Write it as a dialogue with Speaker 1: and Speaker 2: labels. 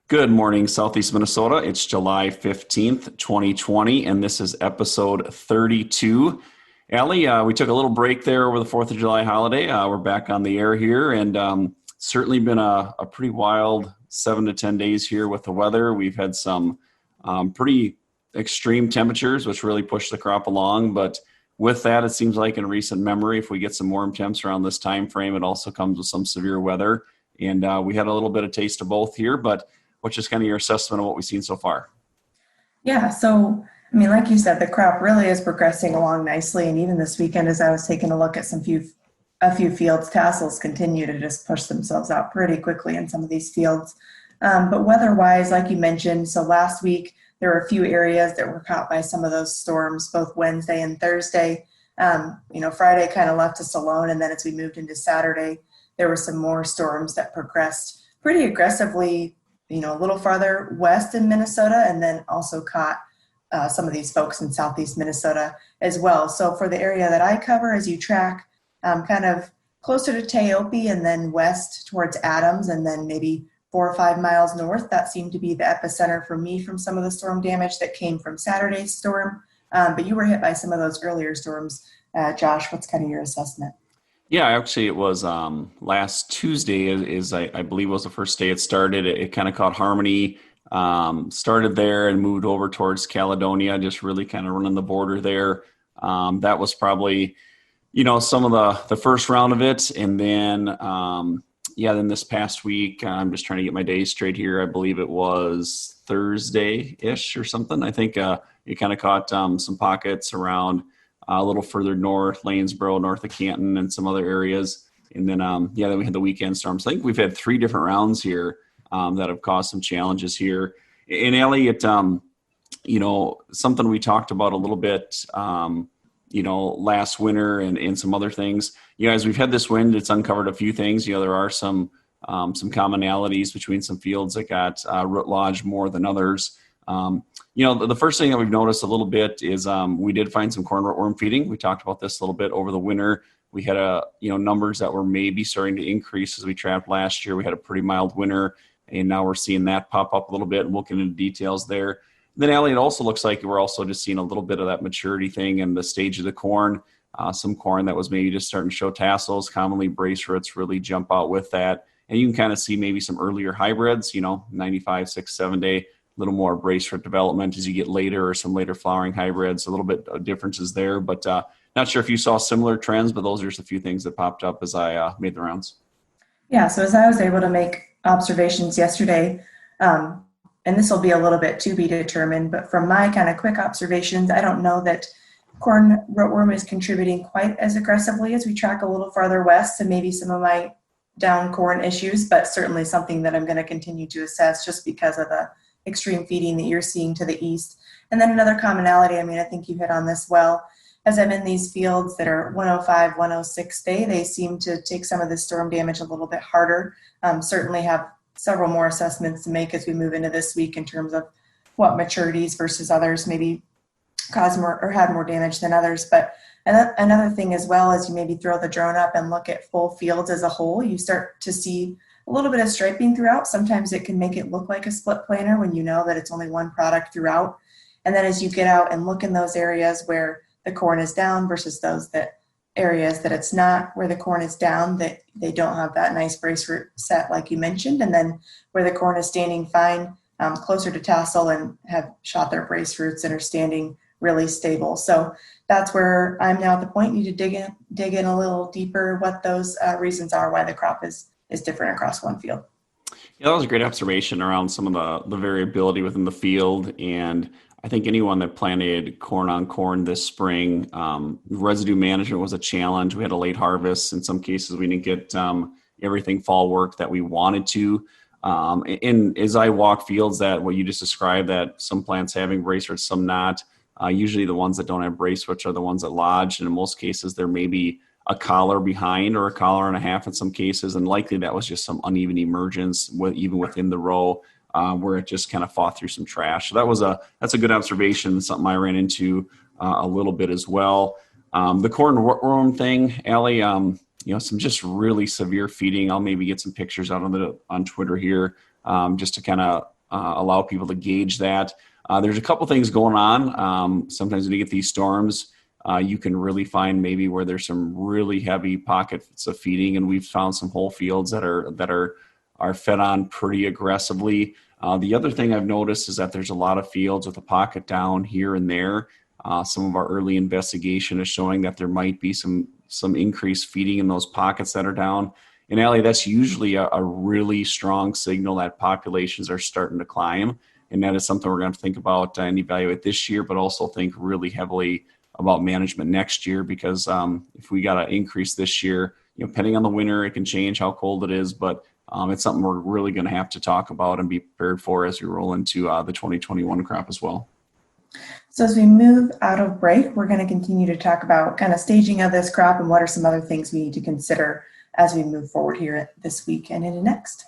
Speaker 1: Good morning, Southeast Minnesota. It's July 15th, 2020, and this is episode 32. Allie, we took a little break there over the 4th of July holiday. We're back on the air here, and certainly been a pretty wild 7 to 10 days here with the weather. We've had some pretty extreme temperatures, which really pushed the crop along. But with that, it seems like in recent memory, if we get some warm temps around this time frame, it also comes with some severe weather. And we had a little bit of taste of both here, but what's just kind of your assessment of what we've seen so far?
Speaker 2: Yeah, so I mean, like you said, the crop really is progressing along nicely, and even this weekend, as I was taking a look at a few fields, tassels continue to just push themselves out pretty quickly in some of these fields. But weather-wise, like you mentioned, so last week there were a few areas that were caught by some of those storms, both Wednesday and Thursday. Friday kind of left us alone, and then as we moved into Saturday, there were some more storms that progressed pretty aggressively, a little farther west in Minnesota, and then also caught some of these folks in southeast Minnesota as well. So for the area that I cover, as you track kind of closer to Teope and then west towards Adams, and then maybe 4 or 5 miles north, that seemed to be the epicenter for me from some of the storm damage that came from Saturday's storm. But you were hit by some of those earlier storms. Josh, what's kind of your assessment?
Speaker 1: Yeah, actually, it was last Tuesday is I believe was the first day it started. It kind of caught Harmony, started there and moved over towards Caledonia, just really kind of running the border there. That was probably, some of the first round of it. And then, then this past week, I'm just trying to get my days straight here. I believe it was Thursday-ish or something. I think it kind of caught some pockets around a little further north, Lanesboro, north of Canton, and some other areas. And then, then we had the weekend storms. I think we've had 3 different rounds here that have caused some challenges here. And Ellie, something we talked about a little bit, last winter and some other things. As we've had this wind, it's uncovered a few things. There are some commonalities between some fields that got root lodged more than others. The first thing that we've noticed a little bit is we did find some corn rootworm feeding. We talked about this a little bit over the winter. We had numbers that were maybe starting to increase as we trapped last year. We had a pretty mild winter, and now we're seeing that pop up a little bit, and we'll get into details there. Then, Allie, it also looks like we're also just seeing a little bit of that maturity thing in the stage of the corn. Some corn that was maybe just starting to show tassels, commonly brace roots really jump out with that. And you can kind of see maybe some earlier hybrids, 95, 6, 7 day, little more brace root development as you get later, or some later flowering hybrids, a little bit of differences there. But not sure if you saw similar trends, but those are just a few things that popped up as I made the rounds.
Speaker 2: Yeah, so as I was able to make observations yesterday, and this will be a little bit to be determined, but from my kind of quick observations, I don't know that corn rootworm is contributing quite as aggressively as we track a little farther west, and maybe some of my down corn issues, but certainly something that I'm going to continue to assess just because of the extreme feeding that you're seeing to the east. And then another commonality, I think you hit on this well, as I'm in these fields that are 105, 106 day, they seem to take some of the storm damage a little bit harder. Certainly have several more assessments to make as we move into this week in terms of what maturities versus others maybe caused more or had more damage than others. But another thing as well, as you maybe throw the drone up and look at full fields as a whole, you start to see a little bit of striping throughout. Sometimes it can make it look like a split planter when you know that it's only one product throughout. And then as you get out and look in those areas where the corn is down versus those areas that it's not, where the corn is down, that they don't have that nice brace root set like you mentioned. And then where the corn is standing fine, closer to tassel and have shot their brace roots and are standing really stable. So that's where I'm now at the point. You need to dig in a little deeper what those reasons are why the crop is different across one field.
Speaker 1: Yeah, that was a great observation around some of the variability within the field. And I think anyone that planted corn on corn this spring, residue management was a challenge. We had a late harvest. In some cases, we didn't get everything fall work that we wanted to. And as I walk fields that what you just described, that some plants having brace roots, some not, usually the ones that don't have brace roots are the ones that lodge. And in most cases, there may be a collar behind or a collar and a half in some cases. And likely that was just some uneven emergence even within the row where it just kind of fought through some trash. So that's a good observation, something I ran into a little bit as well. The corn rootworm thing, Allie, some just really severe feeding. I'll maybe get some pictures out on Twitter here just to kind of allow people to gauge that. There's a couple things going on. Sometimes when you get these storms, you can really find maybe where there's some really heavy pockets of feeding, and we've found some whole fields that are fed on pretty aggressively. The other thing I've noticed is that there's a lot of fields with a pocket down here and there. Some of our early investigation is showing that there might be some increased feeding in those pockets that are down. And Allie, that's usually a really strong signal that populations are starting to climb. And that is something we're going to think about and evaluate this year, but also think really heavily about management next year, because if we got to increase this year, depending on the winter, it can change how cold it is, but it's something we're really going to have to talk about and be prepared for as we roll into the 2021 crop as well.
Speaker 2: So as we move out of break, we're going to continue to talk about kind of staging of this crop and what are some other things we need to consider as we move forward here this week and into next.